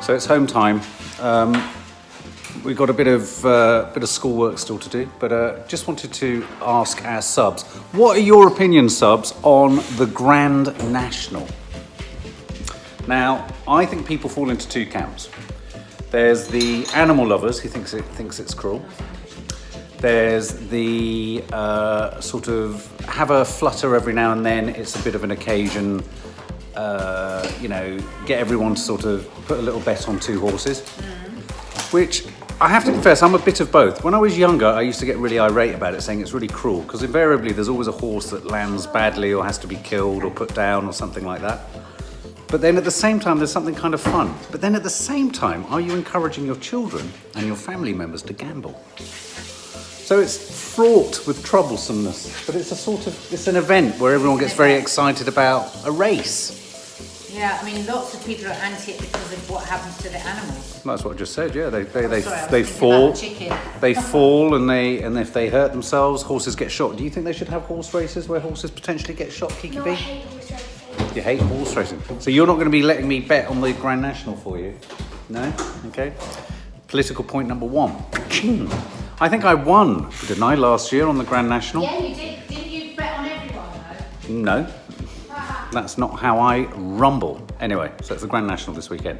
So it's home time. We've got a bit of schoolwork still to do, but just wanted to ask our subs, what are your opinions, subs, on the Grand National? Now, I think people fall into two camps. There's the animal lovers who thinks it's cruel. There's the sort of have a flutter every now and then. It's a bit of an occasion. Get everyone to sort of put a little bet on two horses, which I have to confess, I'm a bit of both. When I was younger, I used to get really irate about it, saying it's really cruel, because invariably there's always a horse that lands badly or has to be killed or put down or something like that. But then at the same time, there's something kind of fun. But then at the same time, are you encouraging your children and your family members to gamble? So it's fraught with troublesomeness, but it's an event where everyone gets very excited about a race. Yeah, I mean, lots of people are anti it because of what happens to the animals. That's what I just said. Yeah, they fall, they fall, and if they hurt themselves, horses get shot. Do you think they should have horse races where horses potentially get shot, Kiki B? No, I hate horse racing. You hate horse racing, so you're not going to be letting me bet on the Grand National for you? No? Okay. Political point number one. I think I won, didn't I, last year on the Grand National? Yeah, you did. Didn't you bet on everyone, though? No. That's not how I rumble. Anyway, so it's the Grand National this weekend.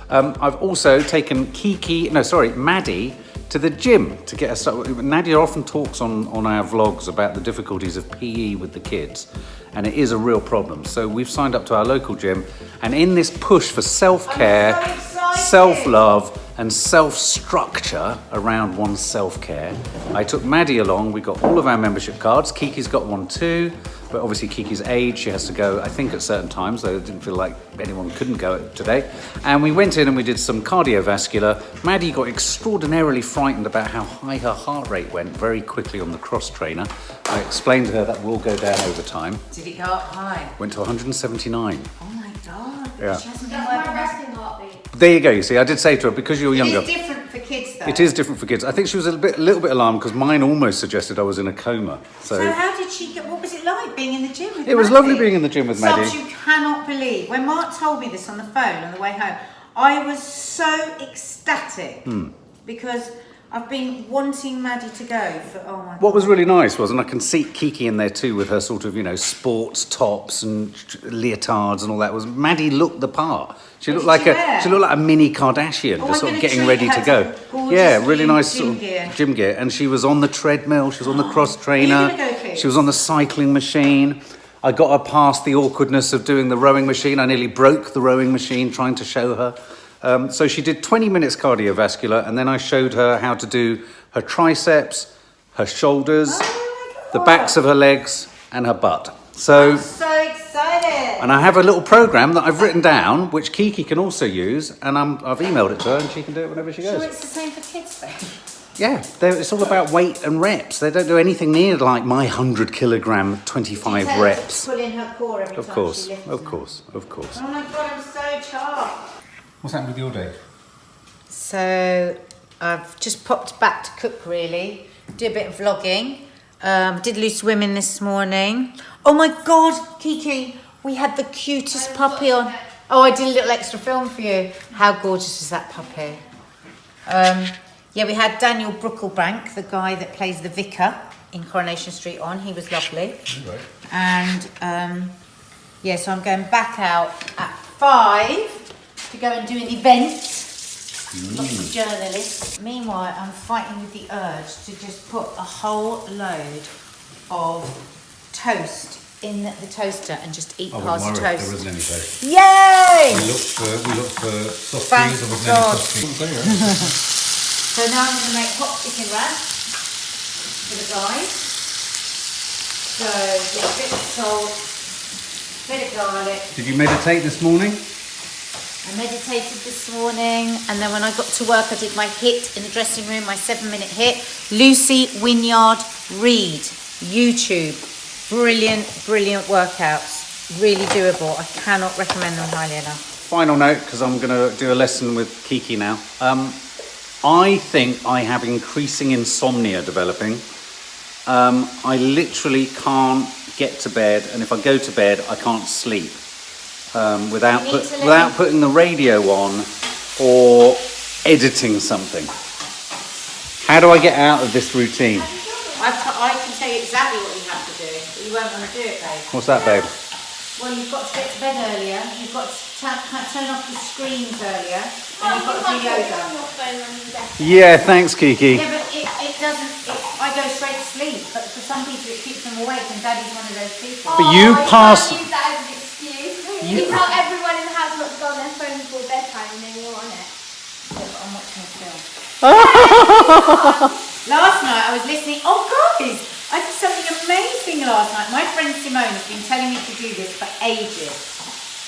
I've also taken Maddie to the gym to get her started. Nadia often talks on our vlogs about the difficulties of PE with the kids, and it is a real problem. So we've signed up to our local gym, and in this push for self-care, self-love, and self-structure around one's self-care, I took Maddie along. We got all of our membership cards. Kiki's got one too, but obviously Kiki's age, she has to go, I think, at certain times, though it didn't feel like anyone couldn't go today. And we went in and we did some cardiovascular. Maddie got extraordinarily frightened about how high her heart rate went very quickly on the cross trainer. I explained to her that will go down over time. Did it go up high? Went to 179. Oh my God. Yeah. She hasn't been That's working my out. resting heartbeat. There you go, you see, I did say to her, because you're younger. It is different for kids, though. It is different for kids. I think she was a little bit alarmed because mine almost suggested I was in a coma. So how did she get, what was it like being in the gym with It was Maddie? lovely being in the gym with Maddie. Subs, you cannot believe. When Mark told me this on the phone on the way home, I was so ecstatic because I've been wanting Maddie to go for, oh my God. What was really nice was, and I can see Kiki in there too with her sort of, sports tops and leotards and all that, was Maddie looked the part. She looked like a mini Kardashian, just sort of getting ready to go. Yeah, really nice sort of gym gear. And she was on the treadmill, she was on the cross trainer, Are you gonna go, please? She was on the cycling machine. I got her past the awkwardness of doing the rowing machine. I nearly broke the rowing machine trying to show her. So she did 20 minutes cardiovascular, and then I showed her how to do her triceps, her shoulders, the backs of her legs, and her butt. I'm so excited. And I have a little program that I've written down, which Kiki can also use, and I've emailed it to her, and she can do it whenever she goes. Sure, it's the same for kids, though. Yeah, it's all about weight and reps. They don't do anything near like my 100 kilogram, 25 reps. Pull in her core every time Of course, she lifts of them. course, of course. Oh my God, I'm so chuffed. What's happened with your day? So I've just popped back to cook, really. Do a bit of vlogging. Did Loose Women this morning. Oh my God, Kiki, we had the cutest puppy on. Oh, I did a little extra film for you. How gorgeous is that puppy? Yeah, we had Daniel Brooklebank, the guy that plays the vicar in Coronation Street on. He was lovely. Right. And yeah, so I'm going back out at 5 to go and do an event. Lots of journalists. Meanwhile, I'm fighting with the urge to just put a whole load of toast in the toaster and just eat past toast. There isn't any toast. Yay! We looked for soft Thank cheese. There wasn't God. any soft cheese. So now I'm going to make hot chicken wrap for the guys. So yeah, a bit of salt, a bit of garlic. Did you meditate this morning? I meditated this morning, and then when I got to work, I did my HIIT in the dressing room, my 7-minute HIIT. Lucy Wynyard Reed, YouTube. Brilliant, brilliant workouts. Really doable. I cannot recommend them highly enough. Final note, because I'm going to do a lesson with Kiki now. I think I have increasing insomnia developing. I literally can't get to bed, and if I go to bed, I can't sleep without putting the radio on or editing something. How do I get out of this routine? I can tell you exactly what you have to do, but you won't want to do it, babe. What's that, babe? Well, you've got to get to bed earlier, you've got to turn off the screens earlier, and you've got to do yoga. Yeah, thanks, Kiki. Yeah, but it doesn't, I go straight to sleep, but for some people it keeps them awake, and Daddy's one of those people. But you pass... Use that as an excuse. It's not everyone in the house not to go on their phone before bedtime and then you're on it. Yeah, but I'm watching a film. Last night I was listening, oh guys, I did something amazing last night. My friend Simone has been telling me to do this for ages.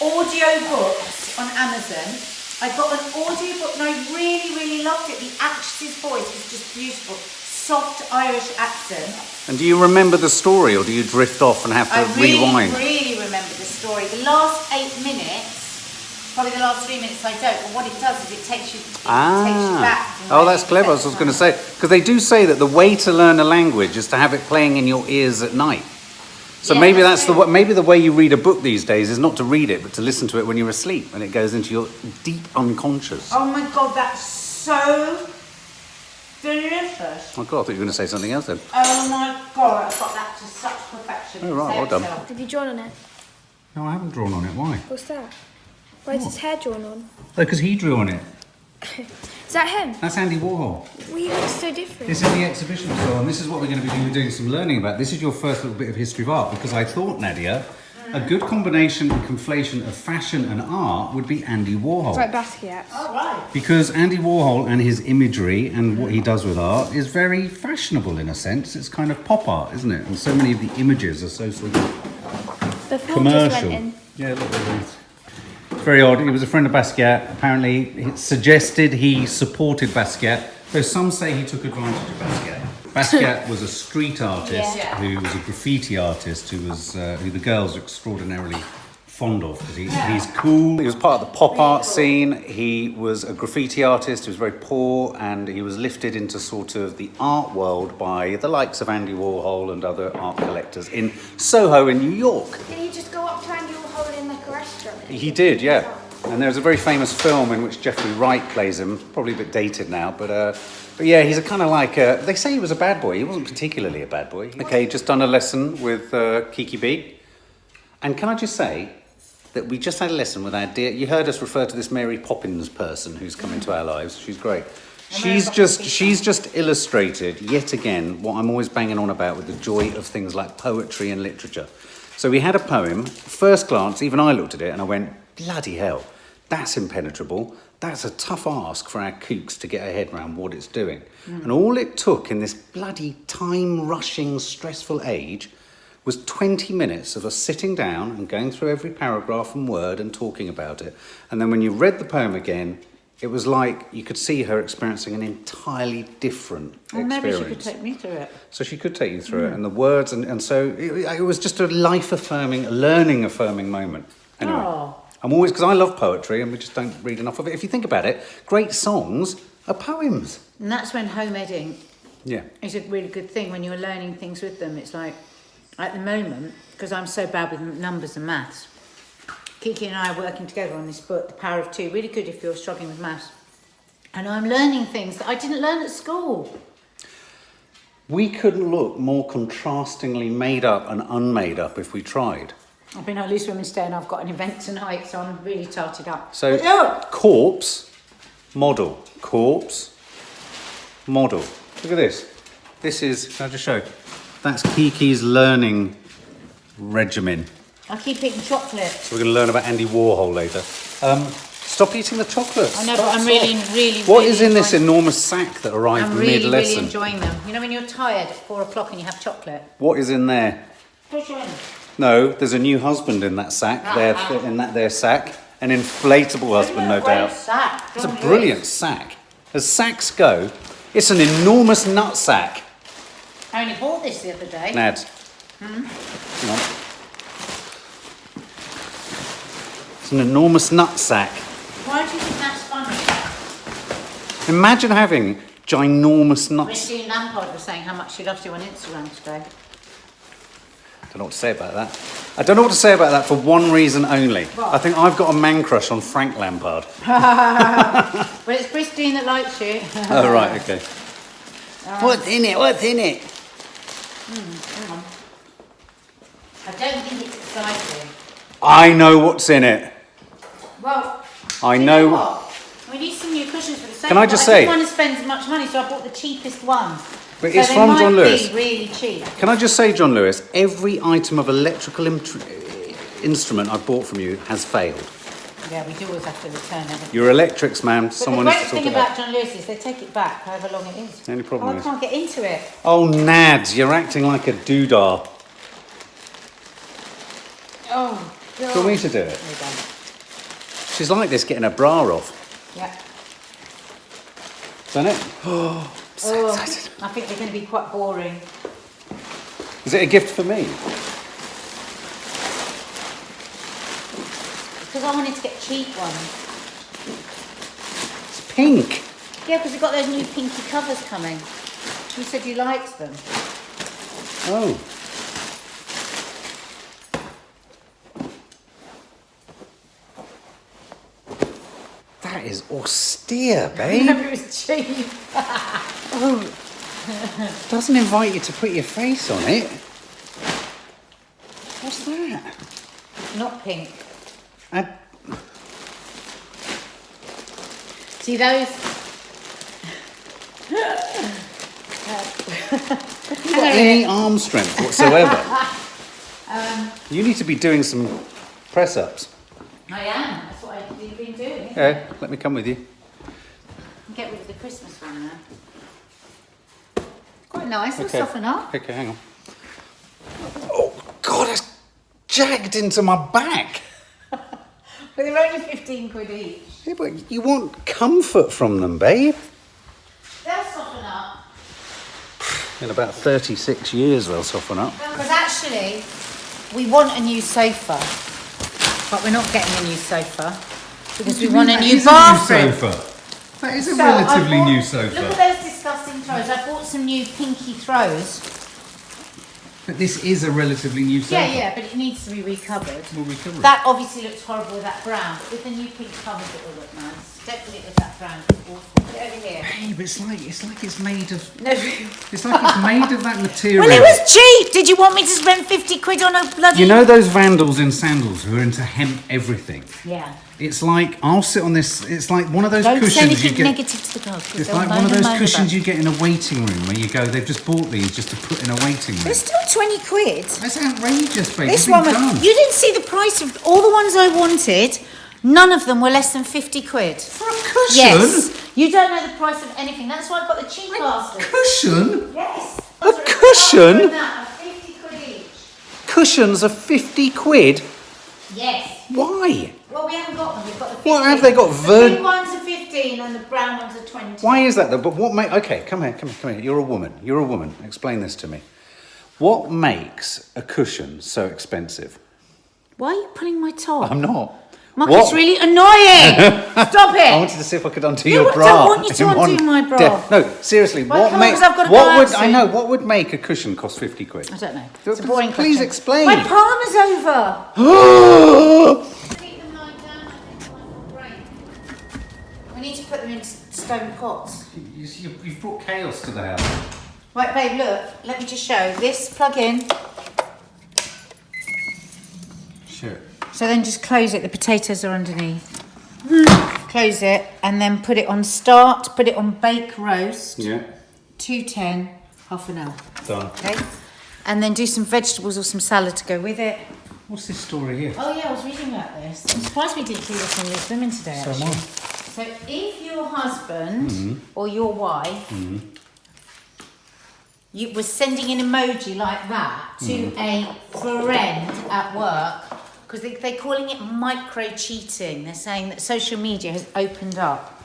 Audio books on Amazon. I got an audio book and I really, really loved it. The actress's voice was just beautiful. Soft Irish accent. And do you remember the story, or do you drift off and have to rewind? I really remember the story. The last 8 minutes, probably the last 3 minutes I don't, but what it does is it takes you back. Oh, that's clever. I was going to say, because they do say that the way to learn a language is to have it playing in your ears at night. So Yeah, maybe that's that's maybe the way you read a book these days is not to read it, but to listen to it when you're asleep, and it goes into your deep unconscious. Oh my God, that's so delicious. Oh God, I thought you were going to say something else then. Oh my God, I've got that to such perfection. Oh, right, well done. Have you drawn on it? No, I haven't drawn on it. Why? What's that? Why is his hair drawn on? Because he drew on it. Is that him? That's Andy Warhol. We look so different. This is the exhibition we saw, and this is what we're going to be doing some learning about. This is your first little bit of history of art, because I thought, Nadia, a good combination and conflation of fashion and art would be Andy Warhol. It's like Basquiat. Oh, right. Because Andy Warhol and his imagery and what he does with art is very fashionable in a sense. It's kind of pop art, isn't it? And so many of the images are so sort of The film commercial. just went in. Yeah, look at this. Very odd. He was a friend of Basquiat. Apparently, he suggested he supported Basquiat, though some say he took advantage of Basquiat. Basquiat was a street artist who was a graffiti artist who the girls are extraordinarily fond of because he's cool. He was part of the pop art scene. He was a graffiti artist. He was very poor, and he was lifted into sort of the art world by the likes of Andy Warhol and other art collectors in Soho in New York. Did he just go up to Andy Warhol in like a restaurant? He did, yeah. And there's a very famous film in which Jeffrey Wright plays him, probably a bit dated now, but yeah, he's a kind of like, they say he was a bad boy. He wasn't particularly a bad boy. Okay, just done a lesson with Kiki B. And can I just say that we just had a lesson with our dear, you heard us refer to this Mary Poppins person who's come into our lives. She's great. She's just illustrated yet again what I'm always banging on about with the joy of things like poetry and literature. So we had a poem, first glance, even I looked at it and I went, bloody hell, that's impenetrable. That's a tough ask for our kooks to get our head around what it's doing. And all it took in this bloody time-rushing, stressful age was 20 minutes of us sitting down and going through every paragraph and word and talking about it. And then when you read the poem again, it was like you could see her experiencing an entirely different experience. Maybe she could take me through it. So she could take you through it, and the words, and so it was just a life-affirming, learning-affirming moment. Anyway, I'm always, because I love poetry, and we just don't read enough of it. If you think about it, great songs are poems. And that's when home editing Yeah. is a really good thing, when you're learning things with them. It's like, at the moment, because I'm so bad with numbers and maths, Kiki and I are working together on this book, The Power of Two, really good if you're struggling with maths. And I'm learning things that I didn't learn at school. We couldn't look more contrastingly made up and unmade up if we tried. I've been at Loose Women's Day and I've got an event tonight, so I'm really tarted up. So, corpse, model, corpse, model. Look at this. This is, can I just show? That's Kiki's learning regimen. I keep eating chocolate. So we're going to learn about Andy Warhol later. Stop eating the chocolates. I know, but I'm really What is in this enormous sack that arrived I'm really, mid-lesson? really enjoying them. You know when you're tired at 4 o'clock and you have chocolate? What is in there? Cushion. No, there's a new husband in that sack. In that there sack. An inflatable husband, no doubt. Sack. It's a brilliant sack. As sacks go, it's an enormous nut sack. I only bought this the other day. Nads. Hang on. It's an enormous nut sack. Why do you think that's funny? Imagine having ginormous nuts. Christine Lampard was saying how much she loves you on Instagram today. Don't know what to say about that. I don't know what to say about that for one reason only. What? I think I've got a man crush on Frank Lampard. Well, it's Christine that likes you. Oh, right, okay. What's in it? What's in it? Hang on. I don't think it's exciting. I know what's in it. Well, I do you know. what? We need some new cushions for the sofa. Can I just I say- didn't want to spend as much money, so I bought the cheapest one. But so it's they from might John Lewis. be really cheap. Can I just say, John Lewis, every item of electrical instrument I've bought from you has failed. Yeah, we do always have to return everything. You're electrics, man. But Someone the needs great to sort thing it out. about John Lewis is they take it back, however long it is. The only problem I is- can't get into it. Oh, Nads, you're acting like a doodah. Oh, Do you want me to do it? There you go. She's like this getting her bra off. Yeah. Isn't it? Oh, I think they're going to be quite boring. Is it a gift for me? Because I wanted to get cheap ones. It's pink. Yeah, because we've got those new pinky covers coming. You said you liked them. Oh. That is austere, babe. It was cheap. Oh. Doesn't invite you to put your face on it. What's that? Not pink. I- See those? Have you got any arm strength whatsoever? You need to be doing some press-ups. I am. That's what I've been doing. Yeah, let me come with you. Get rid of the Christmas one now. Quite nice. It'll Okay. soften up. Okay, hang on. Oh, God, it's jagged into my back. But they're only 15 quid each. Yeah, but you want comfort from them, babe. They'll soften up. In about 36 years, they'll soften up. Because actually, we want a new sofa. But we're not getting a new sofa. Because we want a new bathroom. That is a So I bought- new Look at those disgusting throws. I bought some new pinky throws. But this is a relatively new Yeah, yeah, but it needs to be recovered. We'll recover it. That obviously looks horrible with that brown, but with the new pink covers it will look nice. Don't put it with that brown, it's awful. Get over here. Babe, it's like it's made of. No. It's like it's made of that material. Well, it was cheap! Did you want me to spend 50 quid on a bloody... You know those vandals in sandals who are into hemp everything? Yeah. It's like I'll sit on this. It's like one of those Don't say cushions you anything get. negative to the girls. 'cause It's they'll like moan one of and those moan cushions about you get in a waiting room where you go. They've just bought these just to put in a waiting room. They're still 20 quid. That's outrageous, babe. This You've one been was... done. You didn't see the price of... All the ones I wanted, none of them were less than 50 quid. For a cushion? Yes. You don't know the price of anything. That's why I got the cheap basket. Cushion? Yes. A cushion? That, 50 quid each. Cushions are 50 quid. Yes. Why? Well, we haven't got them. We've got the 15. What have they got? The pink ones are 15 and the brown ones are 20. Why is that though? But what make? Okay, come here. You're a woman. Explain this to me. What makes a cushion so expensive? Why are you pulling my top? I'm not. Mark, What? it's really annoying. Stop it. I wanted to see if I could undo No, your I bra. don't want you to in one undo my bra. No, seriously. Well, what come on, makes? 'cause I've got to What go would out I soon. know? What would make a cushion cost 50 quid? I don't know. It's a boring Please question. explain. My palm is over. Keep them lying down, I think, like a brain. We need to put them in stone pots. You've brought chaos to the house. Right, babe, look. Let me just show. This plug in. Sure. So then just close it. The potatoes are underneath. Close it and then put it on start. Put it on bake roast. Yeah. 210, half an hour. Done. Okay. And then do some vegetables or some salad to go with it. What's this story here? Oh yeah, I was reading about this. I'm surprised we didn't see this on Loose Women today. So am Actually. I. So if your husband or your wife you was sending an emoji like that to a friend at work, because they're calling it micro cheating. They're saying that social media has opened up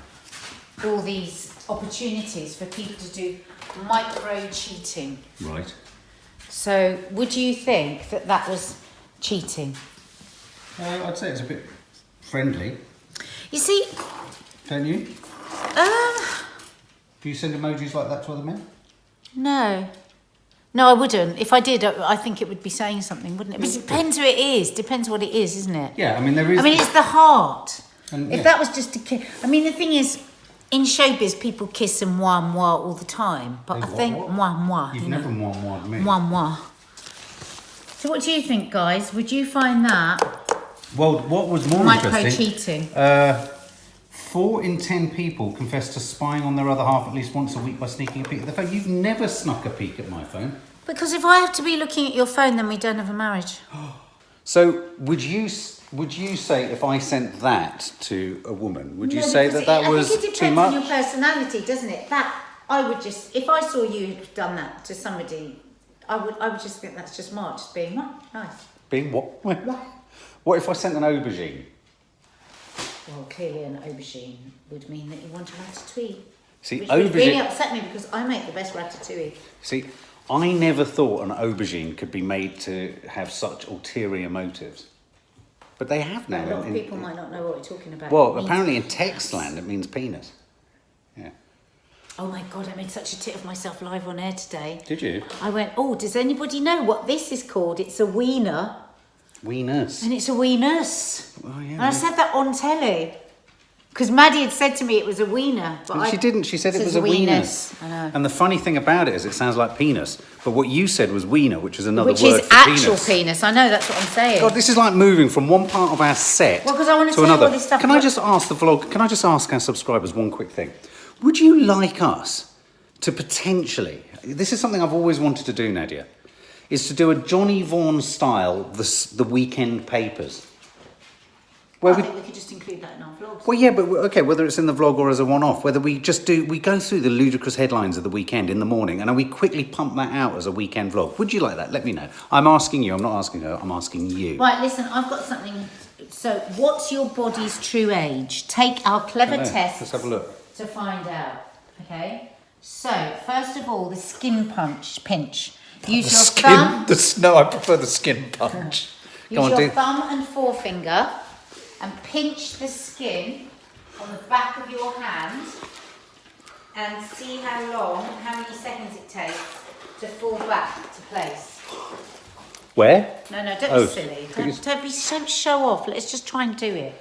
all these opportunities for people to do micro cheating. Right. So would you think that that was cheating? I'd say it's a bit friendly, You see, don't you? Do you send emojis like that to other men? no. No, I wouldn't. If I did, I think it would be saying something, wouldn't it? But it depends who it is. Depends what it is, isn't it? Yeah, I mean, there is... I mean, it's the heart. And, if that was just a kiss... I mean, the thing is, in showbiz, people kiss and moi, moi all the time. But I think moi, moi. You've never moi, moi me. Moi, moi. So what do you think, guys? Would you find that... Well, what was more micro-cheating? 4 in 10 people confess to spying on their other half at least once a week by sneaking a peek at their phone. You've never snuck a peek at my phone. Because if I have to be looking at your phone, then we don't have a marriage. So, would you say if I sent that to a woman, would you say that was too much? I think it depends on your personality, doesn't it? That I would just, if I saw you had done that to somebody, I would just think that's just Mark, just being nice. Being what? What if I sent an aubergine? Well, clearly an aubergine would mean that you want a ratatouille. See, which aubergine would really upset me because I make the best ratatouille. See, I never thought an aubergine could be made to have such ulterior motives. But they have now. A lot of people might not know what we're talking about. Well, apparently in Textland it means penis. Yeah. Oh my God, I made such a tit of myself live on air today. Did you? I went, oh, does anybody know what this is called? It's a wiener. Weenus. And it's a weenus. Oh, yeah. And I said that on telly. Because Maddie had said to me it was a wiener. But she didn't. She said it was a weenus. I know. And the funny thing about it is it sounds like penis. But what you said was wiener, which is another Which word is for actual penis. I know, that's what I'm saying. God, this is like moving from one part of our set Well, 'cause I wanna to tell you another. all this stuff Can I just ask our subscribers one quick thing? Would you like us to potentially, this is something I've always wanted to do, Nadia, is to do a Johnny Vaughan style, the weekend papers. I think we could just include that in our vlogs. Well, yeah, but okay, whether it's in the vlog or as a one-off, whether we go through the ludicrous headlines of the weekend in the morning and then we quickly pump that out as a weekend vlog. Would you like that? Let me know. I'm asking you, I'm not asking her, I'm asking you. Right, listen, I've got something. So, what's your body's true age? Take our clever test. Let's have a look. To find out, okay? So, first of all, the skin pinch. Use your thumb. No, I prefer the skin punch. Use your thumb and forefinger and pinch the skin on the back of your hand and see how many seconds it takes to fall back to place. Where? No, don't be silly. Don't show off. Let's just try and do it.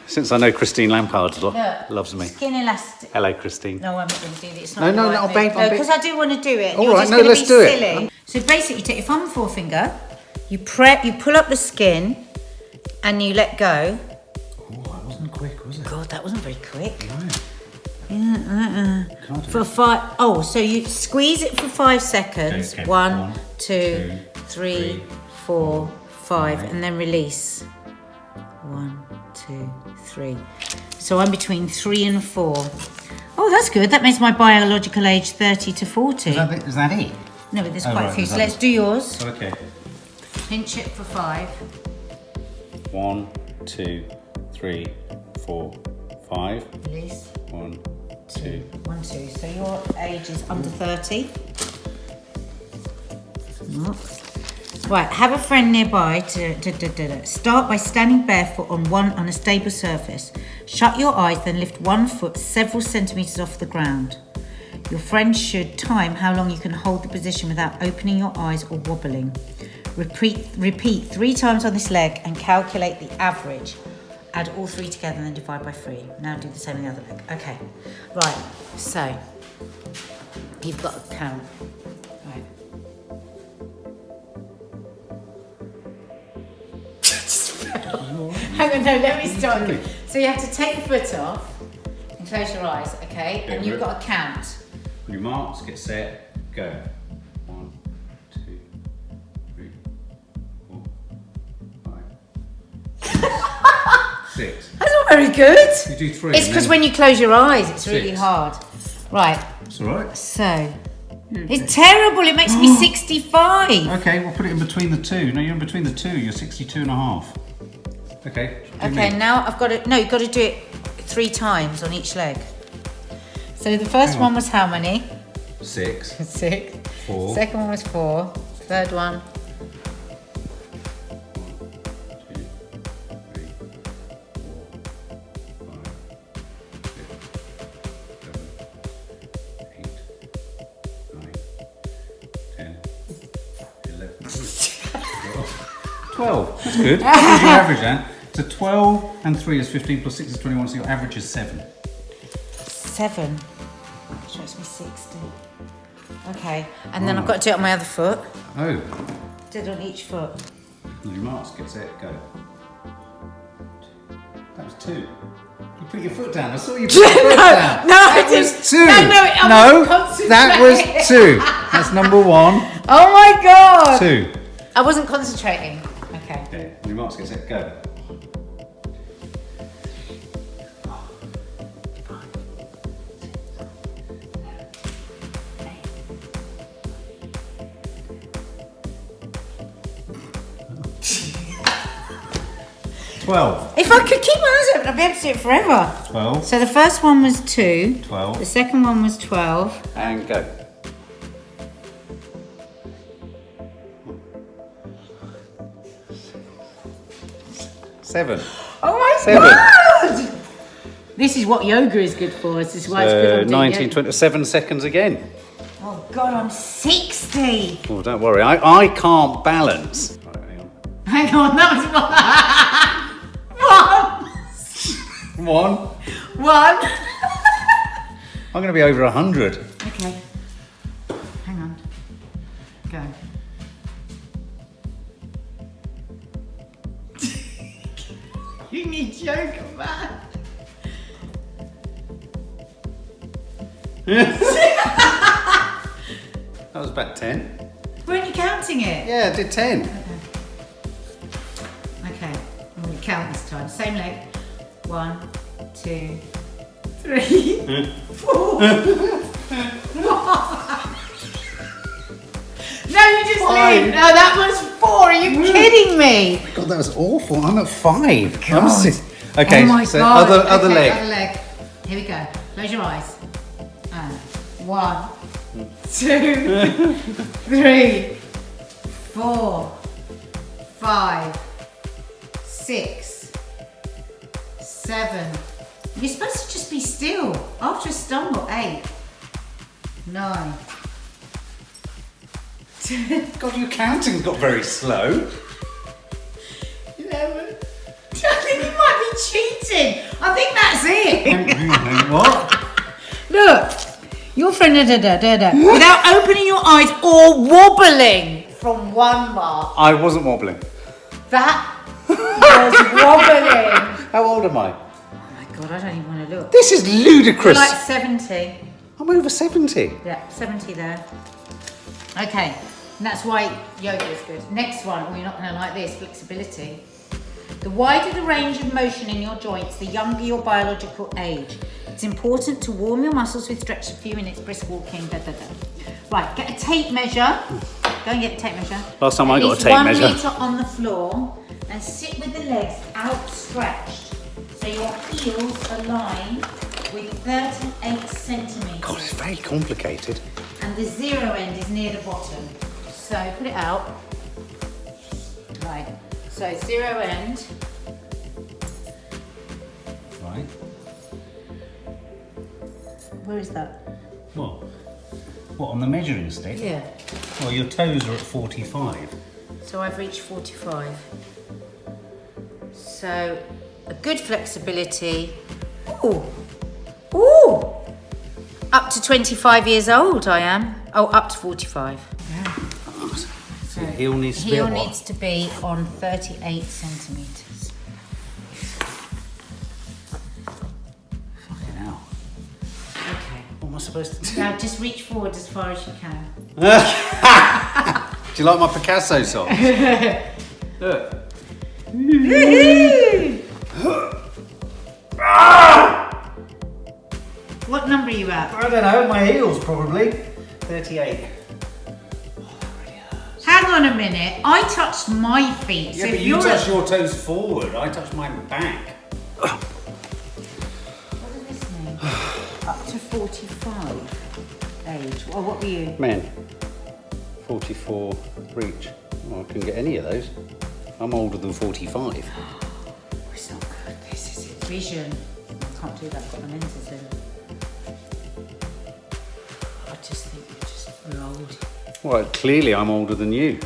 Since I know Christine Lampard loves me. Skin elastic. Hello, Christine. No, I'm not going to do this. No, babe. No, because I do want to do it. All You're right, just no, gonna let's be do silly. it. So basically, you take your thumb and forefinger, you pull up the skin, and you let go. Oh, that wasn't quick, was it? God, that wasn't very quick. No. For 5. Oh, so you squeeze it for 5 seconds. Okay. 1, 2, 3, 4, 5, and then release. 1, 2, 3. So I'm between 3 and 4. Oh, that's good. That makes my biological age 30 to 40. Is that it? No, but there's quite a few. So let's do yours. Okay. Pinch it for 5. 1, 2, 3, 4, 5. Release. 1, 2. 1, 2. So your age is under 30. Right, have a friend nearby to start by standing barefoot on a stable surface. Shut your eyes, then lift 1 foot several centimetres off the ground. Your friend should time how long you can hold the position without opening your eyes or wobbling. Repeat 3 times on this leg and calculate the average. Add all 3 together and then divide by 3. Now do the same on the other leg. Okay, right, so you've got to count. Right. Hang on, no, let me start again. So you have to take the foot off and close your eyes, okay? And you've got to count. On your marks, get set, go. 1, 2, 3, 4, 5, 6. That's not very good. You do 3. It's because when you close your eyes, it's really hard. Right. It's all right. So, it's terrible. It makes me 65. Okay, we'll put it in between the 2. No, you're in between the 2. You're 62 and a half. Okay. Okay, now I've got to... No, you've got to do it 3 times on each leg. So the first one was how many? 6. 6. 4. Second one was 4. Third one. 1, 2, 3, 4, 5, 6, 7, 8, 9, 10, 12. That's good. What is your average, Anne? So 12 and 3 is 15 plus 6 is 21, so your average is 7. 7. Which makes me 60. Okay, and then I've got to do it on my other foot. Oh. Do it on each foot. Your mask, get set, go. That was 2. You put your foot down. I saw you put your foot down. No, I that didn't. was 2. I wasn't concentrating. That was 2. That's number 1. Oh my god. 2. I wasn't concentrating. Okay. Yeah, your mask, get set, go. If I could keep my eyes open, I'd be able to do it forever. 12. So the first one was 2. 12. The second one was 12. And go. Seven. Oh my 7. god! This is what yoga is good for. This is why it's good on doing 19, yoga. 27 seconds again. Oh god, I'm 60. Oh, don't worry, I can't balance. Right, hang on. Hang on, that was 1. 1. 1. I'm going to be over 100. Okay. Hang on. Go. You need yoga, man. That was about 10. Weren't you counting it? Yeah, I did 10. Okay. I'm going to count this time. Same leg. 1, 2, 3, 4. No, you just 5. leave. No, that was 4. Are you kidding me? God, that was awful. I'm at 5. God. I'm 6. Okay, Oh my so God. other Okay, leg. Other leg. Here we go. Close your eyes. And 1, 2, 3, 4, 5, 6, 7. You're supposed to just be still. After a stumble, 8, 9, 10. God, your counting got very slow. 11. I think you might be cheating. I think that's it. What? Look, your friend without opening your eyes or wobbling from 1 mark. I wasn't wobbling. That was wobbling. How old am I? Oh my god, I don't even want to look. This is You're ludicrous. like 70. I'm over 70. Yeah, 70 there. Okay, and that's why yoga is good. Next one, you're not going to like this, flexibility. The wider the range of motion in your joints, the younger your biological age. It's important to warm your muscles with stretch a few minutes, brisk walking, Right, get a tape measure. Go and get a tape measure. Last time I got a tape measure. 1 metre on the floor and sit with the legs outstretched. So your heels align with 38 centimetres. God, it's very complicated. And the 0 end is near the bottom. So put it out. Right. So 0 end. Right. Where is that? What? What, on the measuring stick? Yeah. Well, your toes are at 45. So I've reached 45. So a good flexibility. Ooh. Ooh. Up to 25 years old I am. Oh, up to 45. Yeah. So your heel needs to be Heel at what? needs to be on 38 centimetres. Fucking hell. Okay. What am I supposed to do? Now just reach forward as far as you can. Do you like my Picasso song? Look. What number are you at? I don't know, my heels probably. 38. Hang on a minute. I touched my feet. Yeah, so but if you you're touch your toes forward, I touch my back. What does this mean? Up to 45 age. Well, what were you? Men. 44 reach. Well, I couldn't get any of those. I'm older than 45. It's not good. This is it. Vision. I can't do that. I've got my lenses in. I just think we're old. Well, clearly I'm older than you.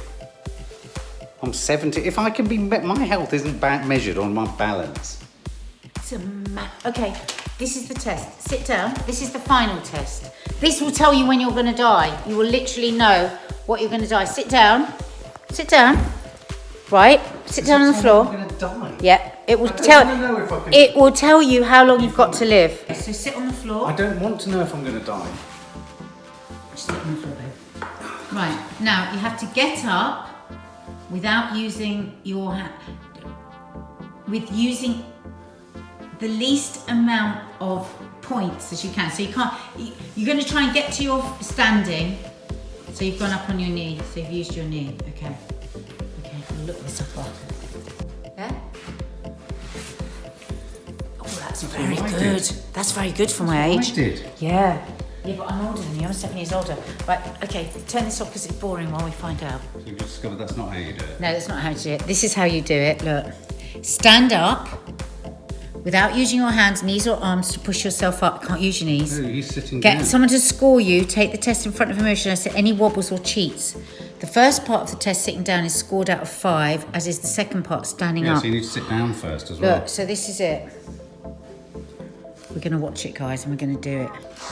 I'm 70. If I can be, my health isn't measured on my balance. Okay, this is the test. Sit down. This is the final test. This will tell you when you're going to die. You will literally know what you're going to die. Sit down. Sit down. Right. Sit down on the floor. I'm going to die. Yeah. It will I don't wanna know if I can... It will tell you how long you've got to live. So sit on the floor. I don't want to know if I'm going to die. Just sit on the floor, babe. Right. Now you have to get up without using your hand. With using the least amount of points as you can. So you can't. You're going to try and get to your standing. So you've gone up on your knee. So you've used your knee. Okay. Okay. I'll look this up. Yeah. That's very good. That's very good for my age. I did. Yeah. Yeah, but I'm older than you. I'm 7 years older. Right, okay, turn this off because it's boring while we find out. So you've discovered that's not how you do it? No, that's not how you do it. This is how you do it. Look. Stand up without using your hands, knees or arms to push yourself up. You can't use your knees. No, he's sitting down. Get someone to score you. Take the test in front of emotion. I said any wobbles or cheats. The first part of the test, sitting down, is scored out of 5, as is the second part, standing up. So you need to sit down first as well. Look, so this is it. We're going to watch it, guys, and we're going to do it.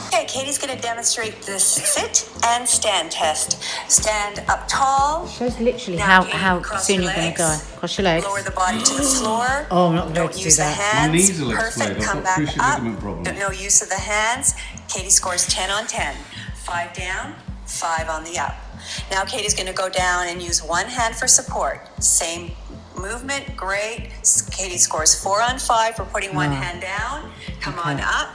Okay, Katie's going to demonstrate this sit and stand test. Stand up tall. Shows literally Now, how cross soon your you're going to die. legs. Cross your legs. Lower the body to the floor. Oh, I'm not going Don't to do use the that. hands. My knees will Perfect. explode. I've Come got back cruciate up. ligament problems. No use of the hands. Katie scores 10 on 10. 5 down, 5 on the up. Now Katie's going to go down and use one hand for support. Same movement. Great. Katie scores 4 on 5 for putting one hand down. Come on up.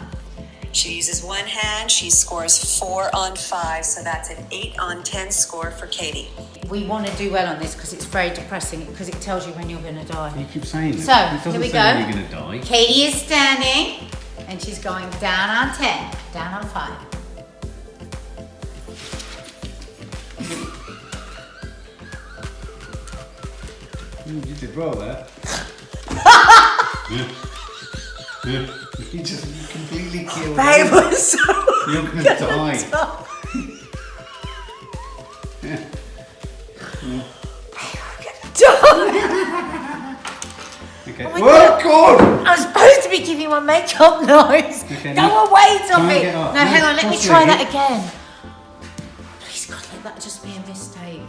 She uses one hand. She scores 4 on 5. So that's an 8 on 10 score for Katie. We want to do well on this because it's very depressing because it tells you when you're going to die. You keep saying it. So, It doesn't here we say go. when you're going to die. Katie is standing and she's going down on 10, down on 5. You did well there. You just completely killed Babe, it. we're so You're going to die. Yeah. Okay. Oh my Oh, God! I'm supposed to be giving you my makeup noise. Okay, Go now- away, Try and Tommy. get up. No, hang on, let me cross try legged. that again. Please, God, let that just be a mistake.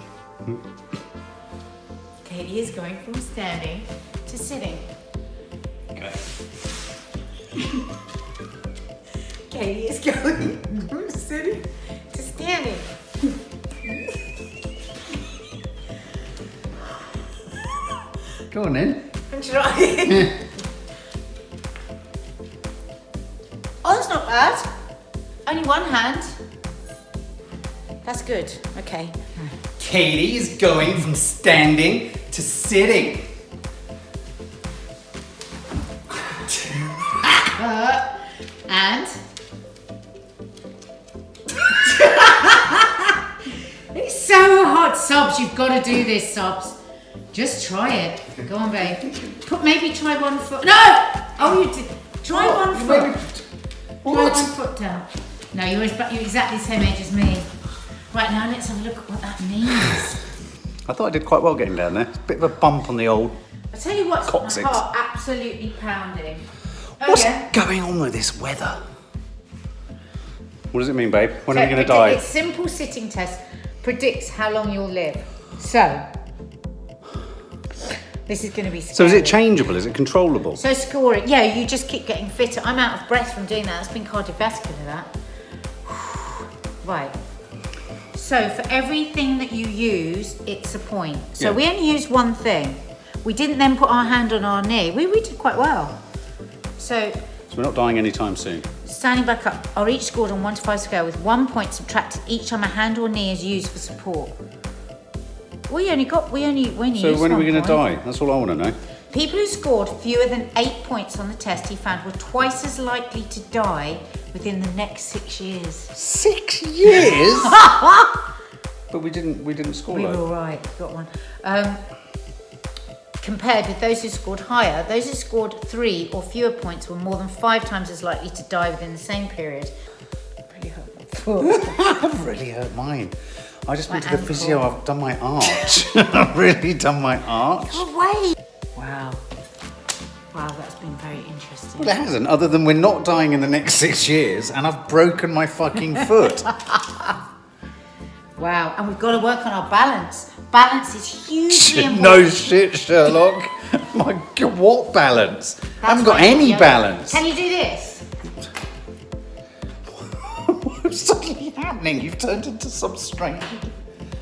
Katie is going from standing to sitting. Okay. Katie is going from sitting to standing. Go on then. I'm trying. Oh, that's not bad. Only one hand. That's good. Okay. Katie is going from standing to sitting. And it's so hot, Sobs. You've got to do this, Sobs. Just try it. Go on, babe. Maybe try one foot. No! Oh, you did. Try one foot. Try one foot down. No, you're exactly the same age as me. Right, now let's have a look at what that means. I thought I did quite well getting down there. Bit of a bump on the old... I tell you what's got my Coccyx. heart absolutely pounding. What's Okay. going on with this weather? What does it mean, babe? When So are we going to die? It's simple sitting test predicts how long you'll live. So this is going to be scary. So is it changeable? Is it controllable? So score it. Yeah, you just keep getting fitter. I'm out of breath from doing that. That's been cardiovascular, that. Right. So for everything that you use, it's a point. So Yeah. we only used one thing. We didn't then put our hand on our knee. We did quite well. So So we're not dying anytime soon. standing back up are each scored on 1 to 5 scale with 1 point subtracted each time a hand or knee is used for support. We only So used when are we 1 going to point. die? That's all I want to know. People who scored fewer than 8 points on the test he found were twice as likely to die within the next 6 years. 6 years? But we didn't score We were low. all right, got one. Compared with those who scored higher, those who scored 3 or fewer points were more than 5 times as likely to die within the same period. Really hurt my foot. I've really hurt mine. I just went My to the ankle. physio. I've done my arch. I've really done my arch. Oh, wait. Wow. Wow, that's been very interesting. Well, it hasn't, other than we're not dying in the next 6 years, and I've broken my fucking foot. Wow, and we've got to work on our balance. Balance is hugely important. No shit, Sherlock. My God, what balance? I haven't got any balance. Can you do this? What's suddenly happening? You've turned into some strange...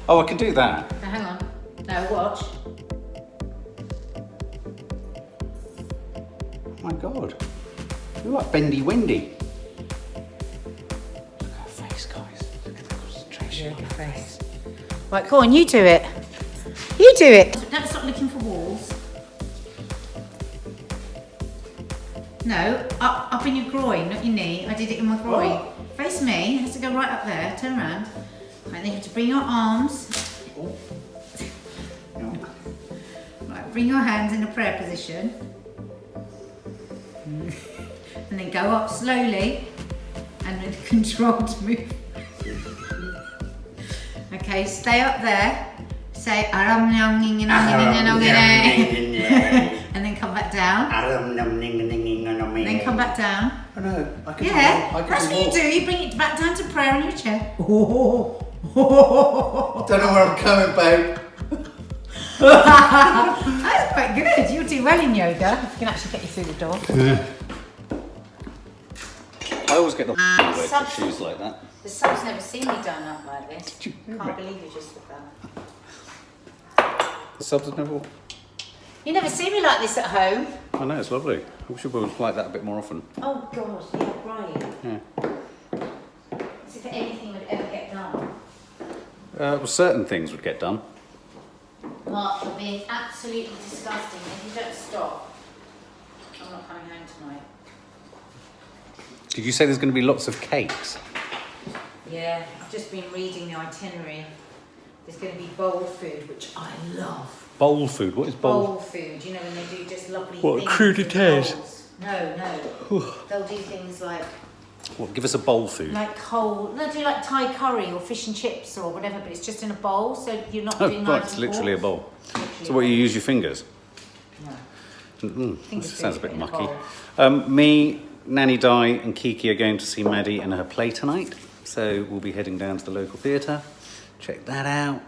Oh, I can do that. Now, hang on. No, watch. Oh my God. You're like Bendy Wendy. Look at her face, guys. Look at the concentration on her face. Right, go on, you do it. You do it. Don't stop looking for walls. No, up in your groin, not your knee. I did it in my groin. What? Face me. It has to go right up there. Turn around. Right, then you have to bring your arms. Right, bring your hands in a prayer position. And then go up slowly and with controlled movement. Okay, stay up there. Say aram nyong ning ning and then come back down. Then come back down. Oh no, I can Yeah, do that's what you do. You bring it back down to prayer on your chair. Don't know where I'm coming, babe. That's quite good. You'll do well in yoga. You can actually get you through the door. I always get the way for Subs- shoes like that. The sub's never seen me done up like this. Did you hear Can't me? believe you just did that. The subs have never... You never see me like this at home. I know, it's lovely. I wish we would like that a bit more often. Oh God, yeah, right. Yeah. As if anything would ever get done. Well, certain things would get done. Mark, you're being absolutely disgusting. If you don't stop, I'm not coming home tonight. Did you say there's going to be lots of cakes? Yeah, I've just been reading the itinerary. There's going to be bowl food, which I love. Bowl food? What is bowl? Bowl food, you know, when they do just lovely What, things. crudités? with bowls. No. They'll do things like What, give us a bowl food. whole. They'll do like Thai curry or fish and chips or whatever, but it's just in a bowl, so you're not Oh, doing right, knives it's and literally a forks. bowl. Literally So what, a you bowl. use your fingers? No. That Fingers sounds a food bit in a mucky. bowl. Me, Nanny Di and Kiki are going to see Maddie and her play tonight. So we'll be heading down to the local theatre. Check that out.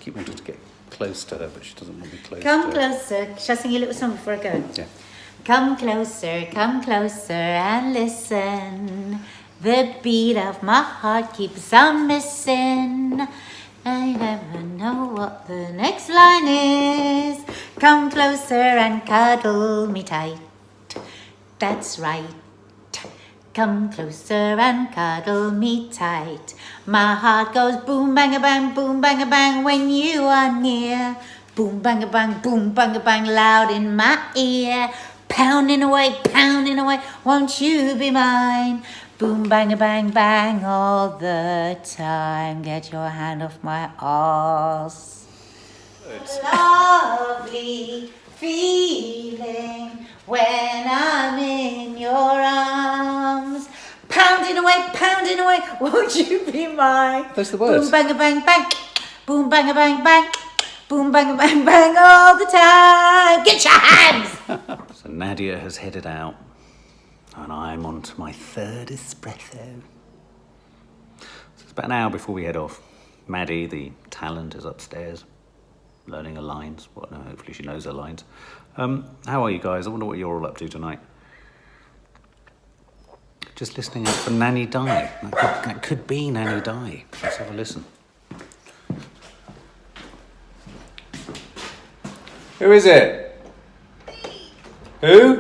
Keep wanting to get close to her, but she doesn't want me close Come to her. closer. Shall I sing you a little song before I go? Yeah. Come closer and listen. The beat of my heart keeps on missing. I never know what the next line is. Come closer and cuddle me tight. That's right. Come closer and cuddle me tight. My heart goes boom bang a bang when you are near. Boom bang a bang loud in my ear. Pounding away, won't you be mine? Boom bang a bang all the time. Get your hand off my arse. Lovely feeling when I'm in your arms. Pounding away, won't you be mine? Those are the words. Boom bang a bang, boom bang a bang, boom bang a bang all the time. Get your hands! So Nadia has headed out, and I'm on to my third espresso. So it's about an hour before we head off. Maddie, the talent, is upstairs, learning her lines. Well, no, hopefully she knows her lines. How are you guys? I wonder what you're all up to tonight. Just listening out for Nanny Di. That could be Nanny Di. Let's have a listen. Who is it? Who?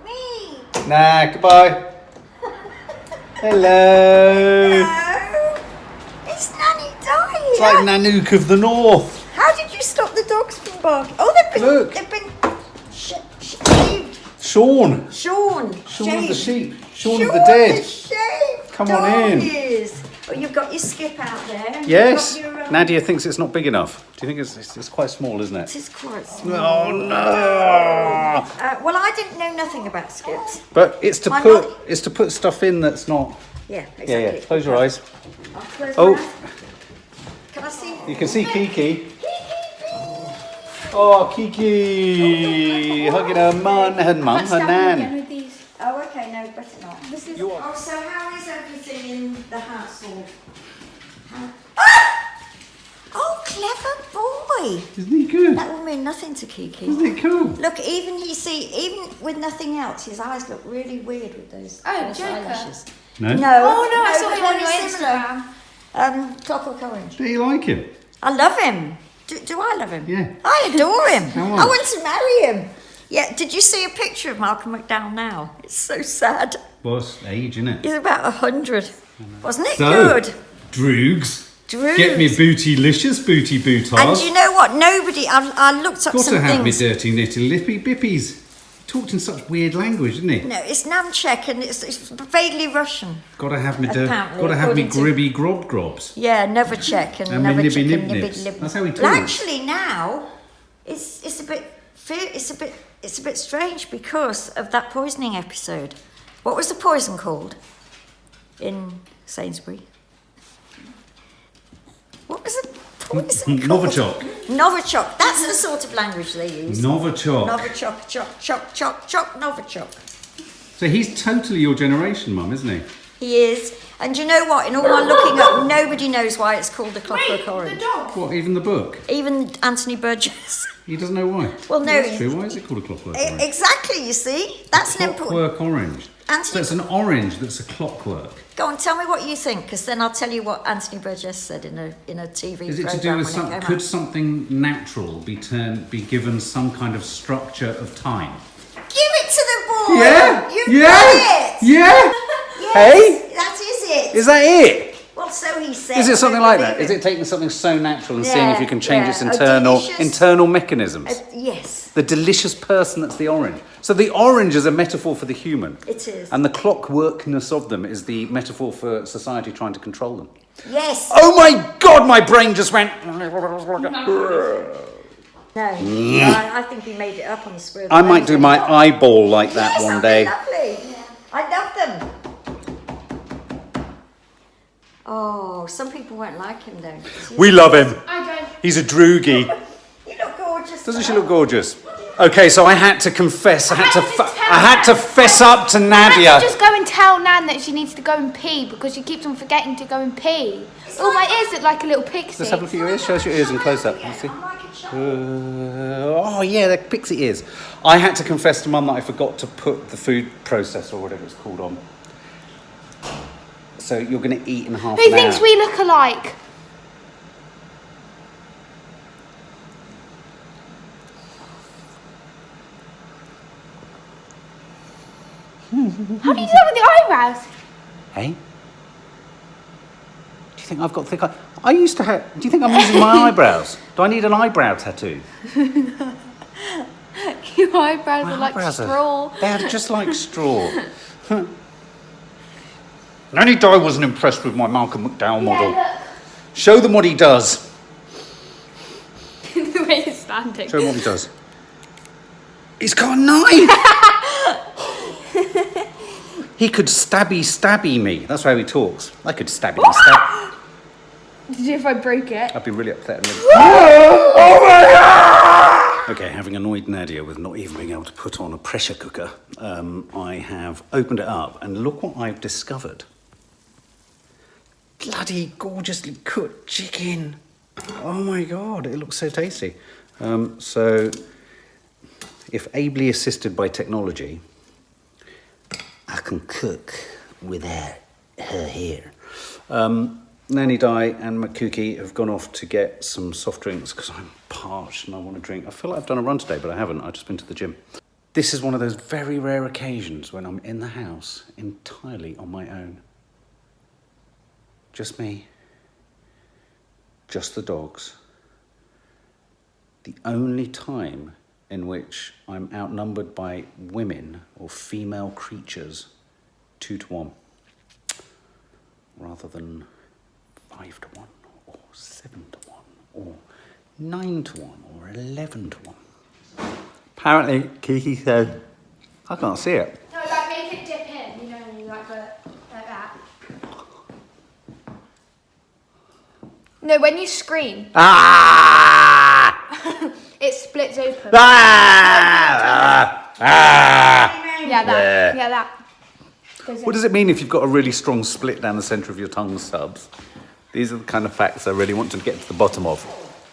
Me. Nah, goodbye. Hello. Hello. It's Nanny Di. It's like Nanook of the North. How did you stop the dogs from barking? Oh, Look. they've been shaved. Sean. Shaun Shaun of the shaved. sheep. Shaun of the dead. Shaved. Come on in. Doggies. Oh, you've got your skip out there. And Yes. You've got your, Nadia thinks it's not big enough. Do you think it's quite small, isn't It it? is quite small. Oh no! Well, I didn't know nothing about skips. But it's to I'm put stuff in that's not. Yeah, exactly. Yeah. Close your eyes. I'll close Oh, my eyes. Can I see? You can see Kiki. Oh, Kiki! Hugging her mum, her nan. Oh, okay, no, better not. This is. Oh, so how is everything in the household? Oh, clever boy! Isn't he good? That will mean nothing to Kiki. Isn't it cool? Look, even with nothing else, his eyes look really weird with those Joker. eyelashes. No? No. Oh no, I saw but him on very your similar. Instagram. Clockwork Orange. Do you like him? I love him. Do I love him? Yeah. I adore him. How I much? want to marry him. Yeah, did you see a picture of Malcolm McDowell now? It's so sad. What's age, isn't it? He's about 100. Wasn't it So, good? Droogs. Droogs. Get me bootylicious booty bootards. And you know what? Nobody, I looked up Got some to have me things. dirty little lippy bippies. Talked in such weird language, didn't he? No, it's Namchek and it's vaguely Russian. Got to have me Apparently, got to have me according to- gribby grob grobs. Yeah, Novacek and And my Novacek nibby and nib nibs. nibby. That's how he Well, talks. actually, now it's a bit strange because of that poisoning episode. What was the poison called in Sainsbury? What was the poison called? Novichok. Novichok. That's the sort of language they use. Novichok. Novichok, chock, Novichok. So he's totally your generation, Mum, isn't he? He is. And you know what? In all my looking up, nobody knows why it's called the Clockwork Orange. dog. What, even the book? Even Anthony Burgess. He doesn't know why. Well, no, That's true. Why is it called a clockwork orange? Exactly, you see? That's an important... Clockwork orange. Anthony- So it's an orange that's a clockwork. Go on, tell me what you think, because then I'll tell you what Anthony Burgess said in a TV Is it programme to do with when it some? came Could out. something natural be given some kind of structure of time? Give it to the boy! Yeah. You've yeah. got it! Yeah. Yes, Hey? that is it! Is that it? Well, so he said. Is it something I like believe that? Is it taking something so natural and Yeah, seeing if you can change yeah. its A internal delicious- internal mechanisms? Yes, The delicious person that's the orange. So the orange is a metaphor for the human. it is. And the clockworkness of them is the metaphor for society trying to control them. Yes. Oh my God, my brain just went. No, I think he made it up on the spur of the I might do moment. my eyeball like that Yes, one that'd day. be lovely. I love them. Oh, some people won't like him though. We love him. I don't. He's a droogie. You look gorgeous. Doesn't she look gorgeous? Okay, so I had to confess. I had had to fess up to Nadia. I just go and tell Nan that she needs to go and pee because she keeps on forgetting to go and pee. Oh, my ears look like a little pixie. Let's have a look at your ears. Show us your ears in close up. Let's see. I'm like a child. Oh yeah, they're pixie ears. I had to confess to Mum that I forgot to put the food processor or whatever it's called on. So you're going to eat in half Who an thinks hour. we look alike? How do you do that with the eyebrows? Hey? Do you think I've got thick eyes? I used to have... Do you think I'm losing my eyebrows? Do I need an eyebrow tattoo? Your eyebrows My are like eyebrows straw. They're just like straw. Nanny Di wasn't impressed with my Malcolm McDowell model. Yeah, Show them what he does. look. The way you're standing. Show them what he does. He's got a knife! He could stabby me. That's how he talks. I could stabby stab. Did you if I broke it? I'd be really upset. Oh my God! Okay, having annoyed Nadia with not even being able to put on a pressure cooker, I have opened it up and look what I've discovered. Bloody gorgeously cooked chicken. Oh my God, it looks so tasty. So, if ably assisted by technology, I can cook without her here. Nanny Di and Makuki have gone off to get some soft drinks because I'm parched and I want to drink. I feel like I've done a run today, but I haven't. I've just been to the gym. This is one of those very rare occasions when I'm in the house entirely on my own. Just me. Just the dogs. The only time in which I'm outnumbered by women or female creatures 2-1, rather than 5-1 or 7-1 or 9-1 or 11-1. Apparently, Kiki said, I can't see it. No, like make it dip in, you know, like that. No, when you scream, Ah! it splits open. Ah! Ah! Yeah, that. Yeah, that. What does it mean if you've got a really strong split down the centre of your tongue subs? These are the kind of facts I really want to get to the bottom of.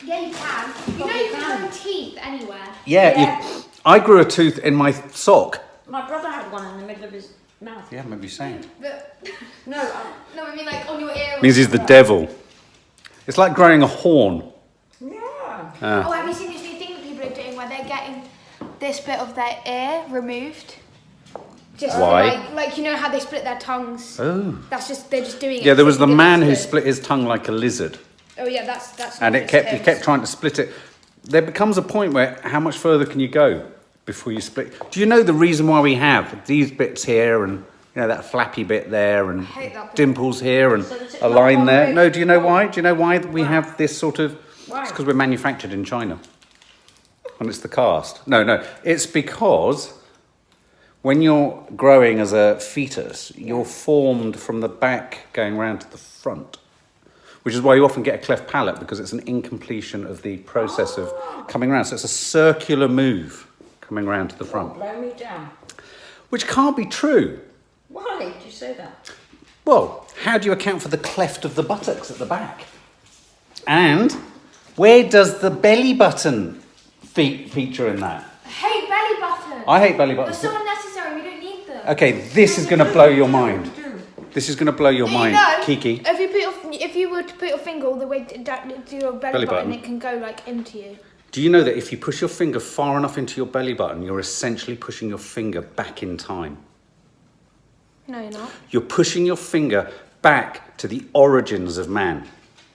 Yeah, you can. You know you can grow teeth anywhere. Yeah. I grew a tooth in my sock. My brother had one in the middle of his mouth. Yeah, maybe saying. But No, no, I mean like on your ear. Means he's the devil. It's like growing a horn. yeah. Oh, have you seen this new thing that people are doing where they're getting this bit of their ear removed? Just Why? like you know how they split their tongues. Oh. That's just they're just doing it. Yeah, there was so the you man get who this split his tongue like a lizard. Oh yeah, that's. And not he just kept his. trying to split it. There becomes a point where how much further can you go before you split? Do you know the reason why we have these bits here and that flappy bit there and hate that bit. dimples here and So does it a not line one there? bit? No, do you know why? Do you know why we have this sort of? Why? It's because we're manufactured in China. And it's the cast. No, it's because when you're growing as a fetus, you're formed from the back going round to the front. Which is why you often get a cleft palate, because it's an incompletion of the process of coming round. So it's a circular move coming round to the front. Blow me down. Which can't be true. Why did you say that? Well, how do you account for the cleft of the buttocks at the back? And where does the belly button feature in that? I hate belly buttons. I hate belly They're buttons. so unnecessary. We don't need them. Okay, this is going to blow your mind. This is going to blow your mind, Kiki. If you were to put your finger all the way to your belly button, it can go like into you. Do you know that if you push your finger far enough into your belly button, you're essentially pushing your finger back in time? No, you're not. You're pushing your finger back to the origins of man.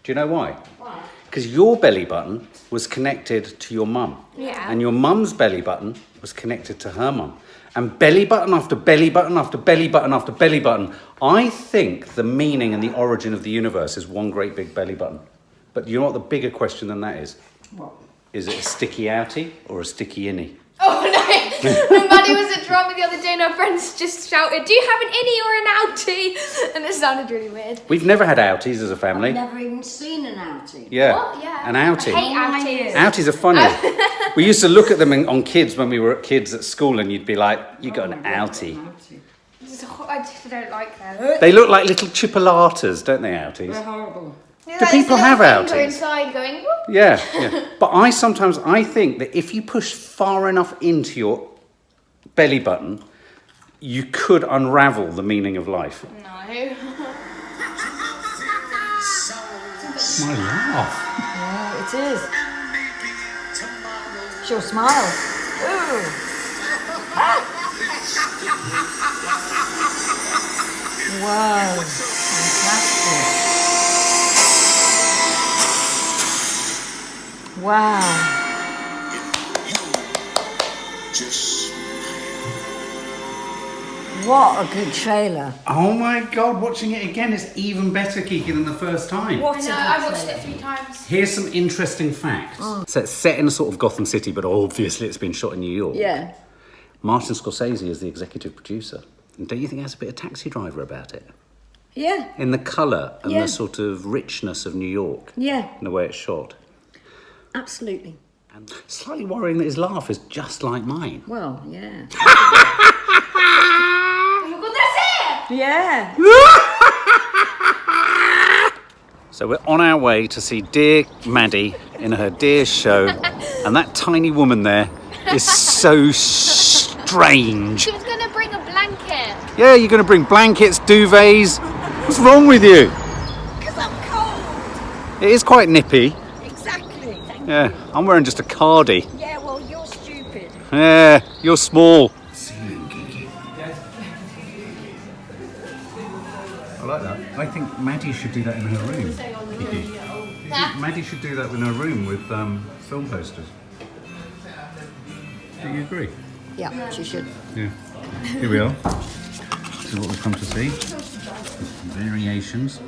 Do you know why? Why? Because your belly button was connected to your mum. Yeah. And your mum's belly button was connected to her mum. And belly button after belly button after belly button after belly button. I think the meaning and the origin of the universe is one great big belly button. But you know what the bigger question than that is? What? Is it a sticky outie or a sticky innie? Oh no! When Maddie was at drama the other day and our friends just shouted, "Do you have an innie or an outie?" And it sounded really weird. We've never had outies as a family. I've never even seen an outie. Yeah. What? Yeah. An outie. I hate outies. Outies are funny. We used to look at them on kids when we were at kids at school, and you'd be like, "You got an outie." I just don't like them. They look like little chipolatas, don't they? Outies. They're horrible. Do people have outies? Inside going, whoop. Yeah. But I think that if you push far enough into your belly button, you could unravel the meaning of life. No. My laugh. Yeah, it is. She'll smile. Ooh. Wow. Fantastic. Wow. What a good trailer. Oh my God, watching it again is even better, Kiki, than the first time. What I a know, good I watched trailer. it 3 times. Here's some interesting facts. So it's set in a sort of Gotham City, but obviously it's been shot in New York. Yeah. Martin Scorsese is the executive producer. And don't you think it has a bit of Taxi Driver about it? Yeah. In the colour and Yeah. the sort of richness of New York. Yeah. In the way it's shot. Absolutely. And slightly worrying that his laugh is just like mine. Well, yeah. Oh my God, that's it! Yeah. So we're on our way to see dear Maddie in her dear show. And that tiny woman there is so strange. She was going to bring a blanket. Yeah, you're going to bring blankets, duvets. What's wrong with you? Because I'm cold. It is quite nippy. Exactly. Thank Yeah, I'm wearing just a cardie. you. Yeah, well, you're stupid. Yeah, you're small. I like that. I think Maddie should do that in her room. Kiki. Maddie should do that in her room with film posters. Do you agree? Yeah, she should. Yeah. Here we are. This is what we've come to see. Variations.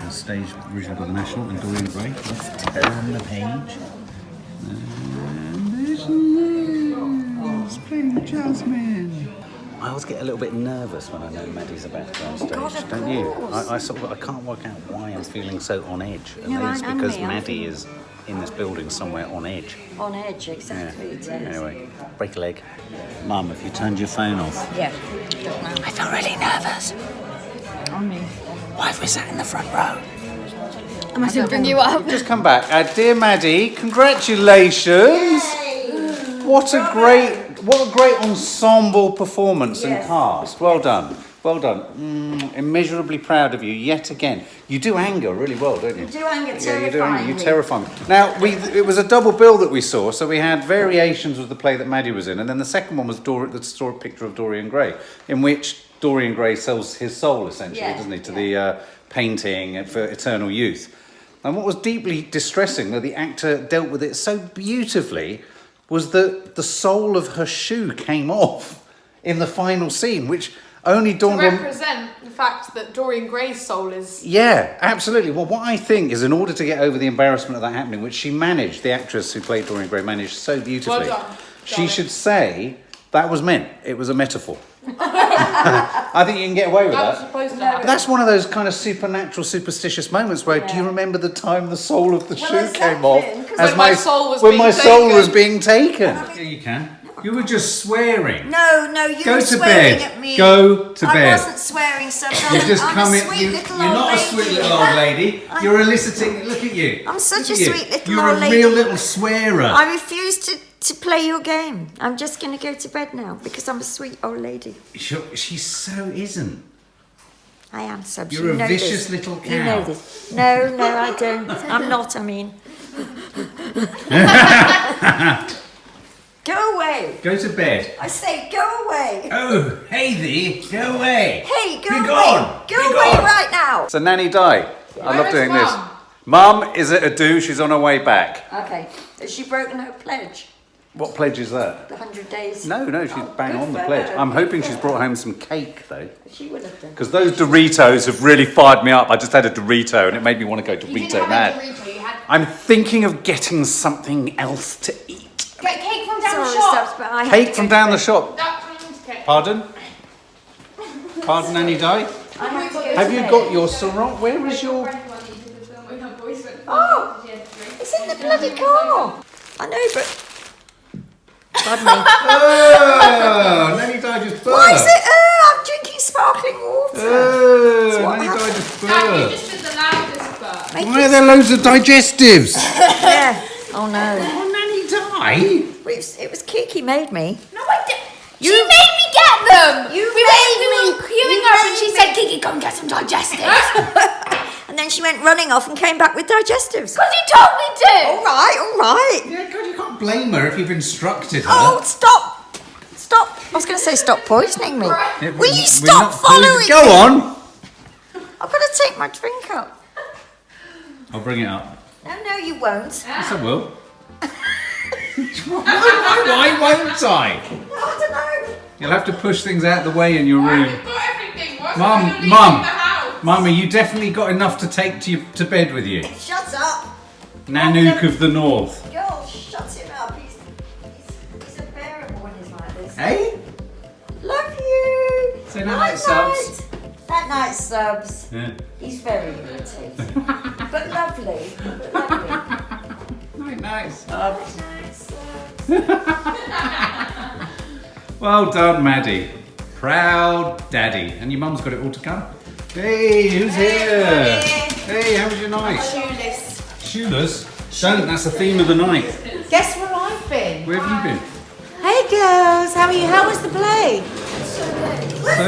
On stage originally by the National and Dorian Gray. Let's turn the page. And there she is, playing Jasmine. I always get a little bit nervous when I know Maddie's about to go on stage, God, of don't you? course. I can't work out why I'm feeling so on edge. And No, it's and because me, I'm Maddie feeling- is in this building somewhere on edge. On edge, exactly. it is. Anyway, break a leg. Mum, have you turned your phone off? Yeah. I feel really nervous. On me. Why have we sat in the front row? I must bring you up. Just come back. Dear Maddie, congratulations! What a great ensemble performance and cast. Well done. Well done. Immeasurably proud of you yet again. You do anger really well, don't you? You do anger Yeah, you do anger. You terrifyingly. terrify me. Now, it was a double bill that we saw. So we had variations of the play that Maddie was in, and then the second one was the story picture of Dorian Gray, in which Dorian Gray sells his soul, essentially, Yeah, doesn't he, to the painting for eternal youth. And what was deeply distressing, though the actor dealt with it so beautifully, was that the sole of her shoe came off in the final scene, which only To dawned on... represent the fact that Dorian Gray's soul is... Yeah, absolutely. Well, what I think is in order to get over the embarrassment of that happening, which she managed, the actress who played Dorian Gray managed so beautifully, Well done, she darling. should say that was meant. It was a metaphor. I think you can get away with That was that. supposed to But happen. that's one of those kind of supernatural, superstitious moments where, do you remember the time the sole of the shoe came exactly, off? 'cause as when my soul was when being my soul taken. was being taken. Yeah, you can. You were just swearing. No, you Go were to swearing bed. at me. Go to I bed. wasn't swearing, so You just I'm come a in. sweet little You're old not a lady. sweet little old lady. You're eliciting. Look at you. I'm such Look a at you. sweet little You're old a lady. real little swearer. I refuse to play your game. I'm just going to go to bed now because I'm a sweet old lady. She so isn't. I am so. You're you a know vicious this. little You know cow. this. No, I don't. I'm not. I mean. Go away. Go to bed. I say go away. Oh, hey thee. Go away. Hey, go Be away. gone. Go Be away gone. right now. So Nanny Di. I Where love is doing Mum? this. Mum is at a do. She's on her way back. Okay. Has she broken her pledge? What pledge is that? The 100 days. No, she's bang good on the for pledge. her. I'm hoping she's brought home some cake though. She would have done. Because those Doritos have really fired me up. I just had a Dorito and it made me want to go You didn't Dorito have mad. a Dorito, you had I'm thinking of getting something else to eat. get cake from down the Sorry, shop. Stubbs, but I have Cake to from go down to the bed. shop. That kind of cake. Pardon? Pardon, Nanny Di? I have to go Have to you bed. got your sarong? Where is your... Oh, it's in the bloody car. I know, but. Pardon me. Oh, Nanny Di just burped. Why is it? I'm drinking sparkling water. Oh, what Nanny Di happened. just Dad, you burped. just did the loudest burp. Why are there loads of digestives? Yeah. Oh no. Oh, Nanny Di. It was Kiki made me. No, I didn't. She made me get them. You we made were me. queuing You up and made she me. said, Kiki, come get some digestives. And then she went running off and came back with digestives. Because you told me to. All right. Yeah, God, you can't blame her if you've instructed her. Oh, stop. I was going to say stop poisoning me. Yeah, Will we're you not stop following Go me? on. I've got to take my drink up. I'll bring it up. No, you won't. Yes, I will. Why won't I? I don't know. You'll have to push things out of the way in your room. You've got everything. What's Mum, going to leave Mum. in the house? Mum, you definitely got enough to take to bed with you. Shut up. Nanook of the North. Girl, shut him up. He's unbearable when he's like this. Hey? Love you. Say night, Subs. That night, Subs. Yeah. He's very irritating. but lovely. Night, Subs. Night, Subs. Well done, Maddie. Proud daddy. And your mum's got it all to come. Hey, who's here? Hey, how was your night? Shoeless. Shoeless? Don't, that's the theme of the night. Guess where I've been? Where have you been? Hey girls, how are you? How was the play? So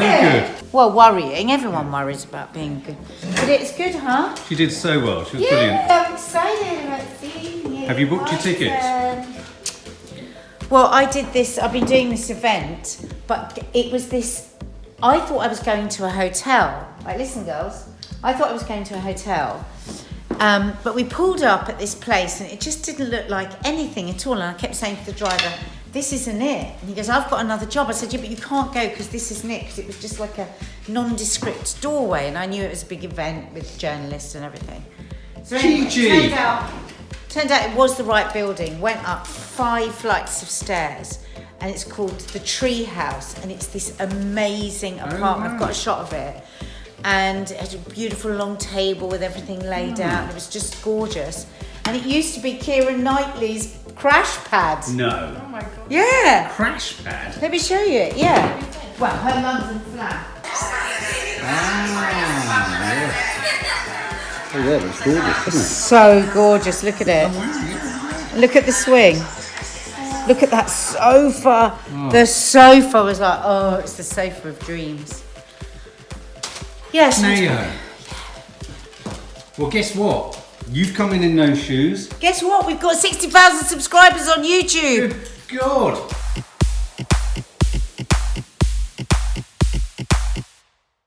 good. Well, worrying. Everyone worries about being good. But it's good, huh? She did so well. She was brilliant. I'm excited about seeing you. Have you booked your tickets? Well, I did this. I've been doing this event, but it was this. I thought I was going to a hotel. Right, listen, girls. I thought I was going to a hotel, but we pulled up at this place, and it just didn't look like anything at all. And I kept saying to the driver, "This isn't it." And he goes, "I've got another job." I said, "Yeah, but you can't go because this isn't it." Because it was just like a nondescript doorway, and I knew it was a big event with journalists and everything. So anyway, Chi-chi. turned out it was the right building. Went up 5 flights of stairs, and it's called the Tree House, and it's this amazing apartment. I've got a shot of it, and it had a beautiful long table with everything laid out, and it was just gorgeous. And it used to be Keira Knightley's crash pad. No. Oh my god. Yeah. Crash pad? Let me show you it. Yeah. Well, her London flat. Oh yeah, that's gorgeous, isn't it? So gorgeous. Look at it. Look at the swing. Look at that sofa. The sofa was like, oh, it's the sofa of dreams. Yes. Nadia. Well, guess what? You've come in those shoes. Guess what? We've got 60,000 subscribers on YouTube. Good God.